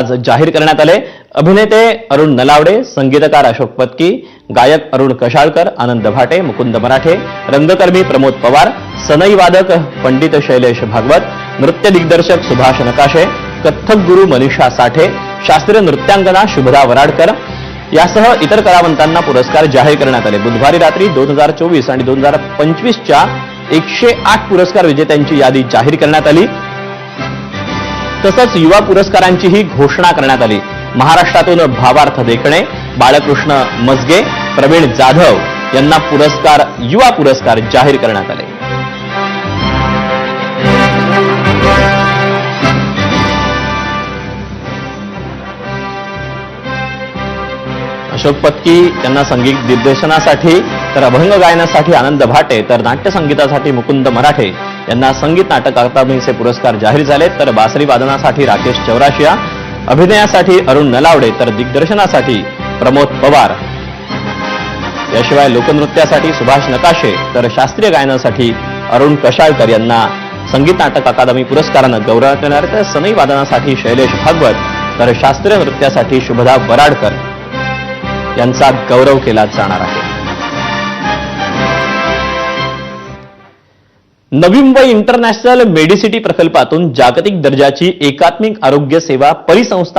जाहीर करण्यात आले। अभिनेते अरुण नलावडे, संगीतकार अशोक पत्की, गायक अरुण कशाळकर, आनंद भाटे, मुकुंद मराठे, रंगकर्मी प्रमोद पवार, सनई वादक पंडित शैलेश भागवत, नृत्य दिग्दर्शक सुभाष नकाशे, कथ्थक गुरु मनीषा साठे, शास्त्रीय नृत्यांगना शुभदा वराडकर यासह इतर कलावंतांना पुरस्कार जाहीर करण्यात आले। बुधवारी रात्री 2024 आणि 2025च्या 108 पुरस्कार विजेत्यांची यादी जाहीर करण्यात आली। तसंच युवा पुरस्कारांचीही घोषणा करण्यात आली। महाराष्ट्रातून भावार्थ देखणे, बाळकृष्ण मजगे, प्रवीण जाधव यांना युवा पुरस्कार जाहीर करण्यात आले। अशोक पत्की यांना संगीत दिग्दर्शनासाठी, तर अभंग गायनासाठी आनंद भाटे, तर नाट्य संगीतासाठी मुकुंद मराठे यांना संगीत नाटक अकादमीचे पुरस्कार जाहीर झाले। तर बासरी वादनासाठी राकेश चौराशिया, अभिनयासाठी अरुण नलावडे, तर दिग्दर्शनासाठी प्रमोद पवार, याशिवाय लोकनृत्यासाठी सुभाष नकाशे, तर शास्त्रीय गायनासाठी अरुण कशाळकर यांना संगीत नाटक अकादमी पुरस्कारानं गौरवण्यात येणार आहे। तर सनई वादनासाठी शैलेश भागवत, तर शास्त्रीय नृत्यासाठी शुभदा वराडकर यांचा गौरव केला जाणार आहे। नवी मुंबई इंटरनॅशनल मेडिसिटी प्रकल्पातून जागतिक दर्जाची एकात्मिक आरोग्य सेवा परिसंस्था